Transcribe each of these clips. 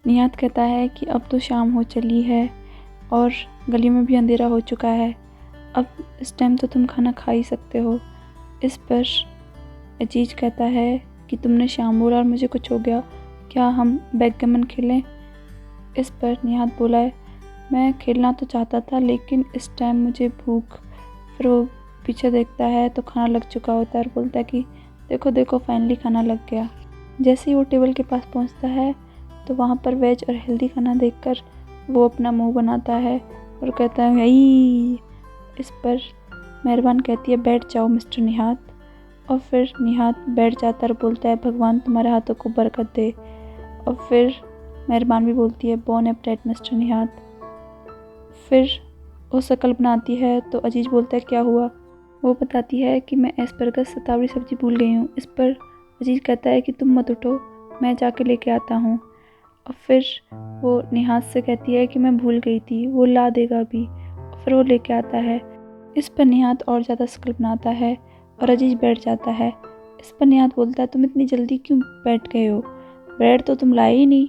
निहात कहता है कि अब तो शाम हो चली है और गली में भी अंधेरा हो चुका है, अब इस टाइम तो तुम खाना खा ही सकते हो। इस पर अजीज कहता है कि तुमने शाम बोला और मुझे कुछ हो गया, क्या हम बैकगैमन खेलें? इस पर निहात बोला है, मैं खेलना तो चाहता था लेकिन इस टाइम मुझे भूख। फिर वो पीछे देखता है तो खाना लग चुका होता है और बोलता है कि देखो देखो फाइनली खाना लग गया। जैसे ही वो टेबल के पास पहुंचता है तो वहाँ पर वेज और हेल्दी खाना देखकर वो अपना मुंह बनाता है और कहता है यही। इस पर मेहरबान कहती है बैठ जाओ मिस्टर निहात। और फिर निहात बैठ जाता और बोलता है भगवान तुम्हारे हाथों को बरकत दे। और फिर मेहरबान भी बोलती है बोन एपेटाइट मिस्टर निहात। फिर वो शक्ल बनाती है तो अजीज बोलता है क्या हुआ? वो बताती है कि मैं एस्परगस सतावरी सब्जी भूल गई हूँ। इस पर अजीज कहता है कि तुम मत उठो, मैं जाके लेके आता हूँ। और फिर वो निहात से कहती है कि मैं भूल गई थी, वो ला देगा अभी। और फिर वो लेके आता है। इस पर निहात और ज़्यादा शक्ल बनाता है और अजीज बैठ जाता है। इस पर निहात बोलता है तुम इतनी जल्दी क्यों बैठ गए हो, ब्रेड तो तुम लाए ही नहीं।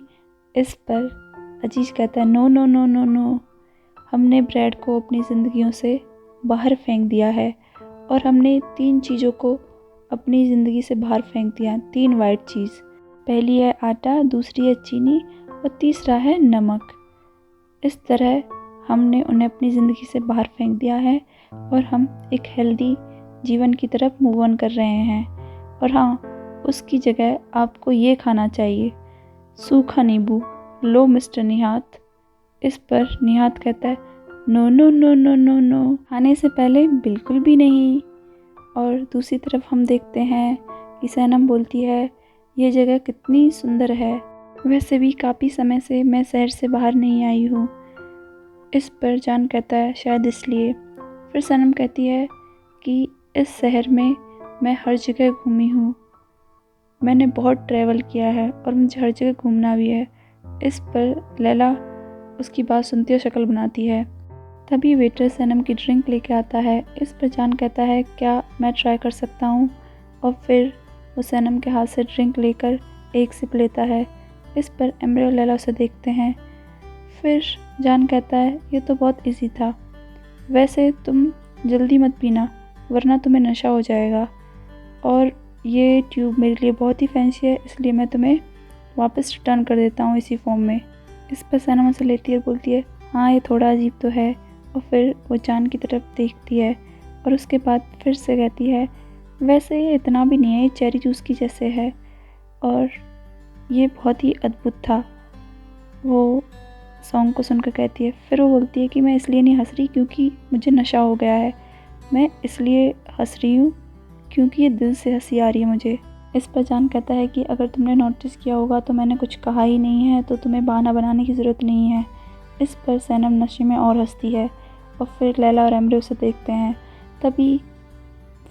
इस पर अजीज कहता है no no no no no, हमने ब्रेड को अपनी ज़िंदगियों से बाहर फेंक दिया है और हमने 3 चीज़ों को अपनी ज़िंदगी से बाहर फेंक दिया, 3 वाइट चीज़। पहली है आटा, दूसरी है चीनी और तीसरा है नमक। इस तरह हमने उन्हें अपनी ज़िंदगी से बाहर फेंक दिया है और हम एक हेल्दी जीवन की तरफ मूव ऑन कर रहे हैं। और हाँ, उसकी जगह आपको ये खाना चाहिए, सूखा नींबू। लो मिस्टर निहात। इस पर निहात कहता है no no no no no no, खाने से पहले बिल्कुल भी नहीं। और दूसरी तरफ हम देखते हैं कि सैनम बोलती है ये जगह कितनी सुंदर है, वैसे भी काफ़ी समय से मैं शहर से बाहर नहीं आई हूँ। इस पर जान कहता है शायद इसलिए। फिर सैनम कहती है कि इस शहर में मैं हर जगह घूमी हूँ, मैंने बहुत ट्रैवल किया है और मुझे हर जगह घूमना भी है। इस पर लैला उसकी बात सुनती और शक्ल बनाती है। तभी वेटर सैनम की ड्रिंक लेके आता है। इस पर जान कहता है क्या मैं ट्राई कर सकता हूँ? और फिर वो सैनम के हाथ से ड्रिंक लेकर एक सिप लेता है। इस पर एम्बर और लैला उसे देखते हैं। फिर जान कहता है ये तो बहुत इजी था, वैसे तुम जल्दी मत पीना वरना तुम्हें नशा हो जाएगा, और ये ट्यूब मेरे लिए बहुत ही फैंसी है इसलिए मैं तुम्हें वापस रिटर्न कर देता हूँ इसी फॉर्म में। इस पर सैनम उसे लेती है और बोलती है हाँ ये थोड़ा अजीब तो है। और फिर वो जान की तरफ देखती है और उसके बाद फिर से कहती है वैसे ये इतना भी नहीं है, ये चेरी जूस की जैसे है और ये बहुत ही अद्भुत था। वो सॉन्ग को सुनकर कहती है। फिर वो बोलती है कि मैं इसलिए नहीं हंस रही क्योंकि मुझे नशा हो गया है, मैं इसलिए हंस रही हूँ क्योंकि ये दिल से हंसी आ रही है मुझे। इस पर जान कहता है कि अगर तुमने नोटिस किया होगा तो मैंने कुछ कहा ही नहीं है, तो तुम्हें बहाना बनाने की ज़रूरत नहीं है। इस पर सैनम नशे में और हंसती है और फिर लैला और एम्बरे उसे देखते हैं। तभी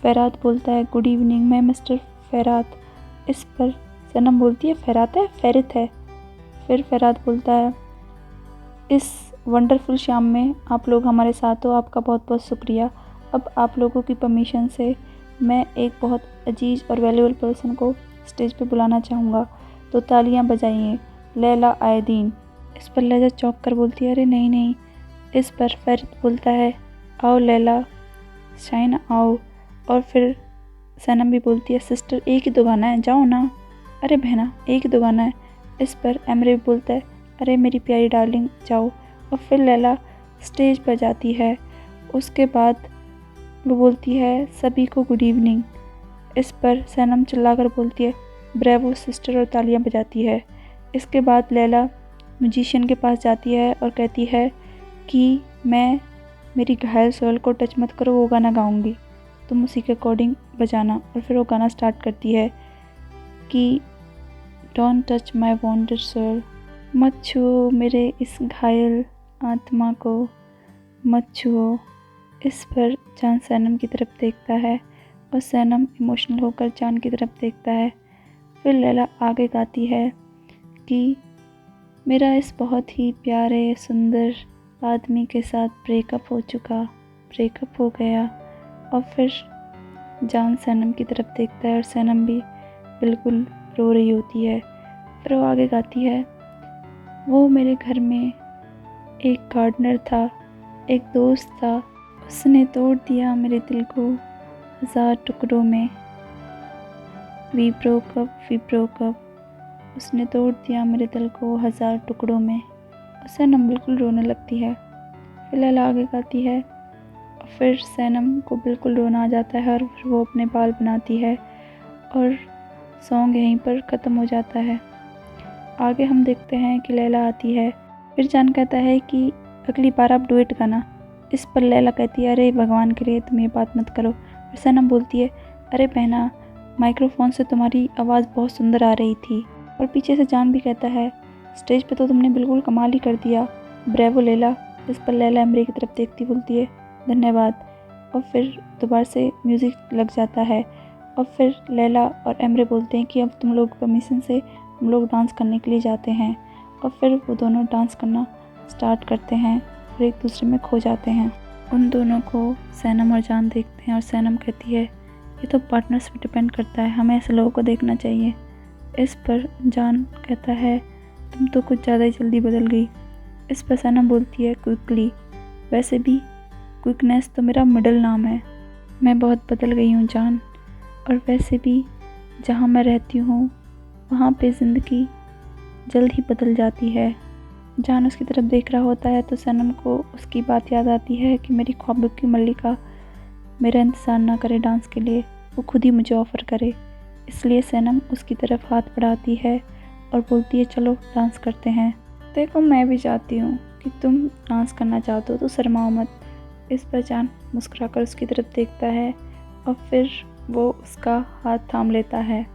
फ़रात बोलता है गुड इवनिंग, मैं मिस्टर फ़रात। इस पर सैनम बोलती है फ़रात है, फ़ेरित है। फिर फ़रात बोलता है इस वंडरफुल शाम में आप लोग हमारे साथ हो, आपका बहुत बहुत शुक्रिया। अब आप लोगों की परमिशन से मैं एक बहुत अजीज और वैल्यूबल पर्सन को स्टेज पे बुलाना चाहूँगा, तो तालियां बजाइए, लैला आयदीन। इस पर लैला चौंक कर बोलती है अरे नहीं नहीं। इस पर फ़रीद बोलता है आओ लैला शाइन आओ। और फिर सैनम भी बोलती है सिस्टर एक ही तो गाना है, जाओ ना। अरे बहना एक ही तो गाना है। इस पर एमरे भी बोलता है अरे मेरी प्यारी डार्लिंग जाओ। और फिर लैला स्टेज पर जाती है। उसके बाद वो बोलती है सभी को गुड इवनिंग। इस पर सैनम चिल्लाकर बोलती है ब्रेवो सिस्टर और तालियां बजाती है। इसके बाद लैला म्यूजिशियन के पास जाती है और कहती है कि मैं मेरी घायल सोल को टच मत करो, वो गाना गाऊंगी, तुम उसी के अकॉर्डिंग बजाना। और फिर वो गाना स्टार्ट करती है कि don't touch my wanted soul, मत छुओ मेरे इस घायल आत्मा को, मत छुओ। इस पर जान सैनम की तरफ देखता है और सैनम इमोशनल होकर जान की तरफ देखता है। फिर लैला आगे गाती है कि मेरा इस बहुत ही प्यारे सुंदर आदमी के साथ ब्रेकअप हो गया। और फिर जान सैनम की तरफ देखता है और सैनम भी बिल्कुल रो रही होती है। फिर वो आगे गाती है वो मेरे घर में एक गार्डनर था, एक दोस्त था, उसने तोड़ दिया मेरे दिल को 1000 टुकड़ों में। वी ब्रोक अप, उसने तोड़ दिया मेरे दिल को 1000 टुकड़ों में। और सनम बिल्कुल रोने लगती है। फिर लैला आगे गाती है और फिर सनम को बिल्कुल रोना आ जाता है और फिर वो अपने बाल बनाती है और सॉन्ग यहीं पर ख़त्म हो जाता है। आगे हम देखते हैं कि लैला आती है। फिर जान कहता है कि अगली बार आप डुएट गाना। इस पर लैला कहती है, अरे भगवान के लिए तुम ये बात मत करो। फिर सनम बोलती है, अरे बहना, माइक्रोफोन से तुम्हारी आवाज़ बहुत सुंदर आ रही थी। और पीछे से जान भी कहता है, स्टेज पे तो तुमने बिल्कुल कमाल ही कर दिया, ब्रेवो लैला। इस पर लैला एमरे की तरफ देखती बोलती है, धन्यवाद। और फिर दोबारा से म्यूज़िक लग जाता है और फिर लैला और एमरे बोलते हैं कि अब तुम लोग परमिशन से हम लोग डांस करने के लिए जाते हैं। और फिर वो दोनों डांस करना स्टार्ट करते हैं और एक दूसरे में खो जाते हैं। उन दोनों को सैनम और जान देखते हैं और सैनम कहती है, ये तो पार्टनर्स पे डिपेंड करता है, हमें ऐसे लोगों को देखना चाहिए। इस पर जान कहता है, तुम तो कुछ ज़्यादा ही जल्दी बदल गई। इस पर सैनम बोलती है, क्विकली, वैसे भी क्विकनेस तो मेरा मिडिल नाम है। मैं बहुत बदल गई हूँ जान, और वैसे भी जहाँ मैं रहती हूँ वहाँ पे ज़िंदगी जल्द ही बदल जाती है। जान उसकी तरफ देख रहा होता है तो सनम को उसकी बात याद आती है कि मेरी ख्वाबों की मल्लिका मेरा इंतज़ार ना करे डांस के लिए, वो खुद ही मुझे ऑफ़र करे। इसलिए सनम उसकी तरफ हाथ बढ़ाती है और बोलती है, चलो डांस करते हैं। देखो मैं भी चाहती हूँ कि तुम डांस करना चाहते हो तो शर्माओ मत। इस पर जान मुस्कुराकर उसकी तरफ देखता है और फिर वो उसका हाथ थाम लेता है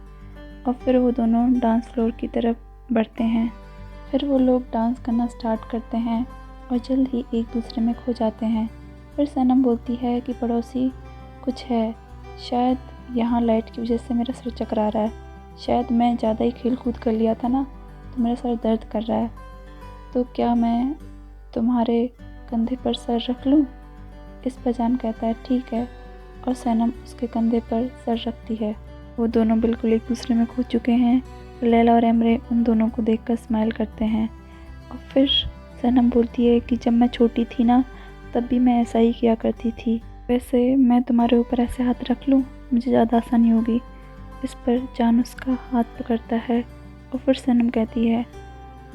और फिर वो दोनों डांस फ्लोर की तरफ बढ़ते हैं। फिर वो लोग डांस करना स्टार्ट करते हैं और जल्द ही एक दूसरे में खो जाते हैं। फिर सनम बोलती है कि पड़ोसी, कुछ है, शायद यहाँ लाइट की वजह से मेरा सर चकरा रहा है, शायद मैं ज़्यादा ही खेल कूद कर लिया था ना, तो मेरा सर दर्द कर रहा है, तो क्या मैं तुम्हारे कंधे पर सर रख लूँ? इस पर जान कहता है, ठीक है, और सनम उसके कंधे पर सर रखती है। वो दोनों बिल्कुल एक दूसरे में खो चुके हैं। लैला और एमरे उन दोनों को देखकर स्माइल करते हैं और फिर सनम बोलती है कि जब मैं छोटी थी ना, तब भी मैं ऐसा ही किया करती थी, वैसे मैं तुम्हारे ऊपर ऐसे हाथ रख लूँ, मुझे ज़्यादा आसानी होगी। इस पर जान उसका हाथ पकड़ता है और फिर सनम कहती है,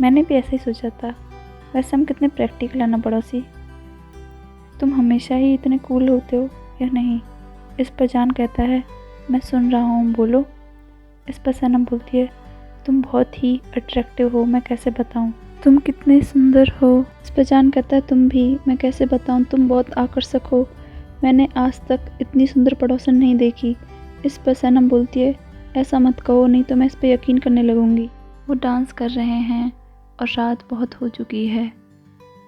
मैंने भी ऐसा ही सोचा था, वैसे हम कितने प्रैक्टिकल है ना पड़ोसी, तुम हमेशा ही इतने कूल होते हो या नहीं? इस पर जान कहता है, मैं सुन रहा हूँ, बोलो। इस पर सनम बोलती है, तुम बहुत ही अट्रैक्टिव हो, मैं कैसे बताऊँ, तुम कितने सुंदर हो। इस पर जान कहता है, तुम भी, मैं कैसे बताऊँ, तुम बहुत आकर्षक हो, मैंने आज तक इतनी सुंदर पड़ोसन नहीं देखी। इस पर सनम बोलती है, ऐसा मत कहो, नहीं तो मैं इस पर यकीन करने लगूंगी। वो डांस कर रहे हैं और रात बहुत हो चुकी है,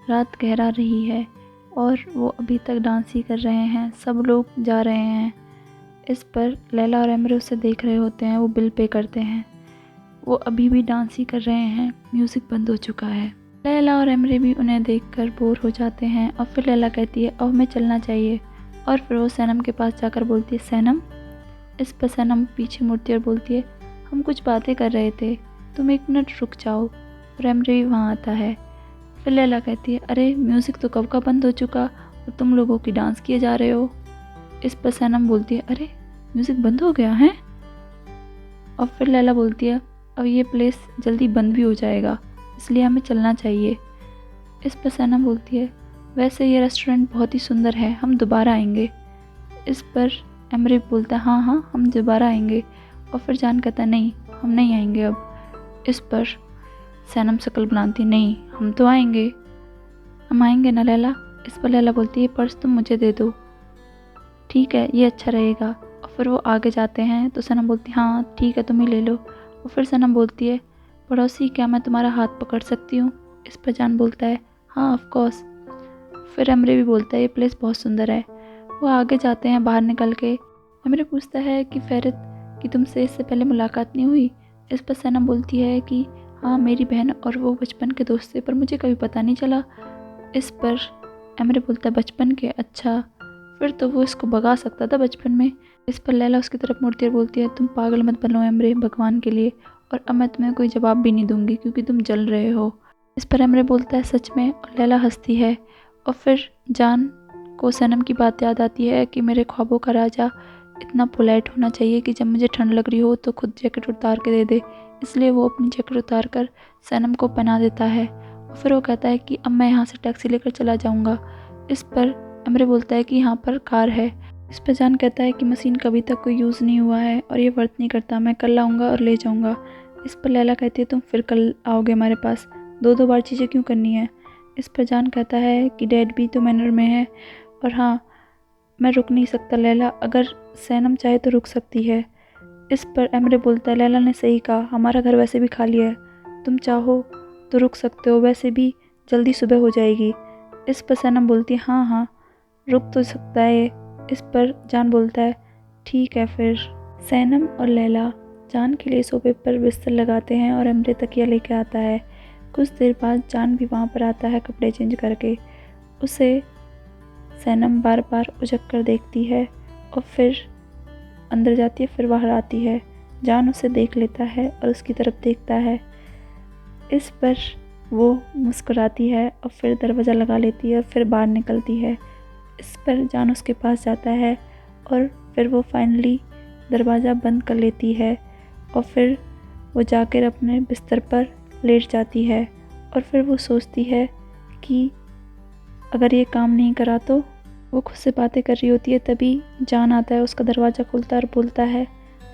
रात गहरा रही है और वो अभी तक डांस ही कर रहे हैं, सब लोग जा रहे हैं। इस पर लैला और एमरे उसे देख रहे होते हैं, वो बिल पे करते हैं, वो अभी भी डांस ही कर रहे हैं, म्यूज़िक बंद हो चुका है। लैला और एमरे भी उन्हें देखकर बोर हो जाते हैं और फिर लैला कहती है, अब हमें चलना चाहिए। और फिर वो सनम के पास जाकर बोलती है, सनम। इस पर सनम पीछे मुड़ती और बोलती है, हम कुछ बातें कर रहे थे, तुम 1 मिनट रुक जाओ। और एमरे भी वहाँ आता है। फिर लैला कहती है, अरे म्यूज़िक तो कब का बंद हो चुका और तुम लोगों की डांस किए जा रहे हो। इस पर सनम बोलती है, अरे म्यूज़िक बंद हो गया है। और फिर लैला बोलती है, अब ये प्लेस जल्दी बंद भी हो जाएगा, इसलिए हमें चलना चाहिए। इस पर सनम बोलती है, वैसे ये रेस्टोरेंट बहुत ही सुंदर है, हम दोबारा आएंगे। इस पर एमरे बोलता है, हाँ हाँ हम दोबारा आएंगे। और फिर जान कहता है, नहीं हम नहीं आएंगे अब। इस पर सनम शक्ल बनाती, नहीं हम तो आएंगे, हम आएंगे ना लैला। इस पर लैला बोलती है, पर्स तुम मुझे दे दो। ठीक है, ये अच्छा रहेगा। और फिर वो आगे जाते हैं तो सनम बोलती है, हाँ ठीक है, तुम ही ले लो। और फिर सनम बोलती है, पड़ोसी क्या मैं तुम्हारा हाथ पकड़ सकती हूँ? इस पर जान बोलता है, हाँ ऑफ कोर्स। फिर एमरे भी बोलता है, ये प्लेस बहुत सुंदर है। वो आगे जाते हैं बाहर निकल के। एमरे पूछता है कि फैरत कि तुमसे इससे पहले मुलाकात नहीं हुई? इस पर सनम बोलती है कि हाँ मेरी बहन और वो बचपन के दोस्त थे, पर मुझे कभी पता नहीं चला। इस पर एमरे बोलता है, बचपन के, अच्छा फिर तो वो इसको भगा सकता था बचपन में। इस पर लैला उसकी तरफ मुड़ती और बोलती है, तुम पागल मत बनो एमरे, भगवान के लिए, और अब मैं तुम्हें कोई जवाब भी नहीं दूंगी क्योंकि तुम जल रहे हो। इस पर एमरे बोलता है सच में, और लैला हंसती है। और फिर जान को सनम की बात याद आती है कि मेरे ख्वाबों का राजा इतना पोलाइट होना चाहिए कि जब मुझे ठंड लग रही हो तो खुद जैकेट उतार के दे दे। इसलिए वो अपनी जैकेट उतार कर सनम को पहना देता है और फिर वो कहता है कि अब मैं यहाँ से टैक्सी लेकर चला जाऊँगा। इस पर एमरे बोलता है कि यहाँ पर कार है। इस पर जान कहता है कि मशीन कभी तक कोई यूज़ नहीं हुआ है और ये वर्क नहीं करता, मैं कल आऊँगा और ले जाऊँगा। इस पर लैला कहती है तुम फिर कल आओगे हमारे पास, दो बार चीज़ें क्यों करनी है। इस पर जान कहता है कि डैड भी तो मैनर में है, और हाँ मैं रुक नहीं सकता लैला, अगर सैनम चाहे तो रुक सकती है। इस पर एमरे बोलता है लैला ने सही कहा, हमारा घर वैसे भी खाली है, तुम चाहो तो रुक सकते हो, वैसे भी जल्दी सुबह हो जाएगी। इस पर सैनम बोलती है हाँ हाँ रुक तो सकता है। इस पर जान बोलता है ठीक है फिर। सैनम और लैला जान के लिए सोफे पर बिस्तर लगाते हैं और एमरे तकिया लेके आता है। कुछ देर बाद जान भी वहाँ पर आता है कपड़े चेंज करके। उसे सैनम बार बार उजक कर देखती है और फिर अंदर जाती है, फिर बाहर आती है। जान उसे देख लेता है और उसकी तरफ देखता है। इस पर वो मुस्कुराती है और फिर दरवाज़ा लगा लेती है और फिर बाहर निकलती है। इस पर जान उसके पास जाता है और फिर वो फाइनली दरवाज़ा बंद कर लेती है और फिर वो जाकर अपने बिस्तर पर लेट जाती है। और फिर वो सोचती है कि अगर ये काम नहीं करा तो। वो खुद से बातें कर रही होती है, तभी जान आता है, उसका दरवाज़ा खुलता है और बोलता है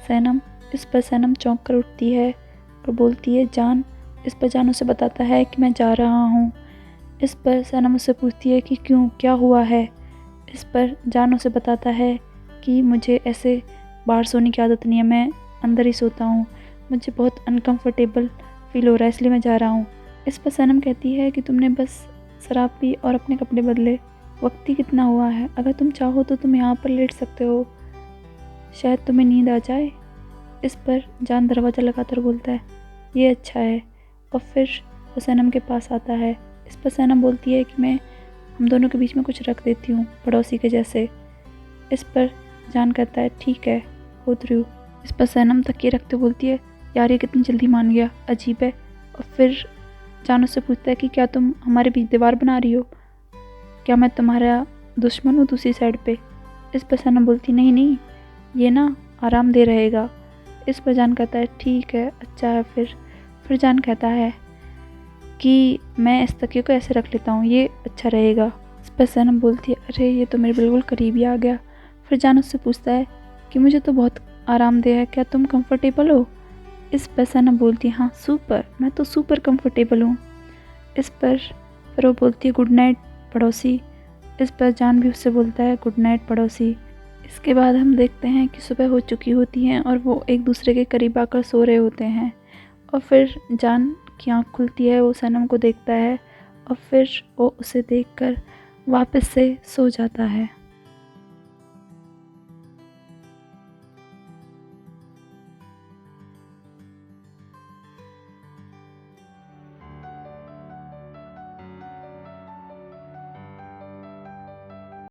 सैनम। इस पर सैनम चौंक कर उठती है और बोलती है जान। इस पर जान उसे बताता है कि मैं जा रहा हूँ। इस पर सैनम उससे पूछती है कि क्यों, क्या हुआ है। इस पर जान उसे बताता है कि मुझे ऐसे बाहर सोने की आदत नहीं है, मैं अंदर ही सोता हूँ, मुझे बहुत अनकंफर्टेबल फील हो रहा है इसलिए मैं जा रहा हूँ। इस पर सैनम कहती है कि तुमने बस शराब पी और अपने कपड़े बदले, वक्त ही कितना हुआ है, अगर तुम चाहो तो तुम यहाँ पर लेट सकते हो, शायद तुम्हें नींद आ जाए। इस पर जान दरवाज़ा लगाकर बोलता है ये अच्छा है और फिर वो सैनम के पास आता है। इस पर सैनम बोलती है कि मैं हम दोनों के बीच में कुछ रख देती हूँ पड़ोसी के जैसे। इस पर जान कहता है ठीक है हो थ्रू। इस पर सैनम तकिए रखते बोलती है यार ये कितनी जल्दी मान गया, अजीब है। और फिर जान उससे पूछता है कि क्या तुम हमारे बीच दीवार बना रही हो, क्या मैं तुम्हारा दुश्मन हूँ दूसरी साइड पे। इस पर सैनम बोलती नहीं नहीं ये ना आरामदेह रहेगा। इस पर जान कहता है ठीक है अच्छा है। फिर जान कहता है कि मैं इस तकिए को ऐसे रख लेता हूँ, ये अच्छा रहेगा। इस पर सैनम बोलती है अरे ये तो मेरे बिल्कुल करीब ही आ गया। फिर जान उससे पूछता है कि मुझे तो बहुत आरामदेह है, क्या तुम कंफर्टेबल हो। इस पर सैनम बोलती है हाँ सुपर, मैं तो सुपर कंफर्टेबल हूँ। इस पर फिर वो बोलती है गुड नाइट पड़ोसी। इस पर जान भी उससे बोलता है गुड नाइट पड़ोसी। इसके बाद हम देखते हैं कि सुबह हो चुकी होती है और वो एक दूसरे के करीब आकर सो रहे होते हैं। और फिर जान की आँख खुलती है, वो सनम को देखता है और फिर वो उसे देखकर वापस से सो जाता है।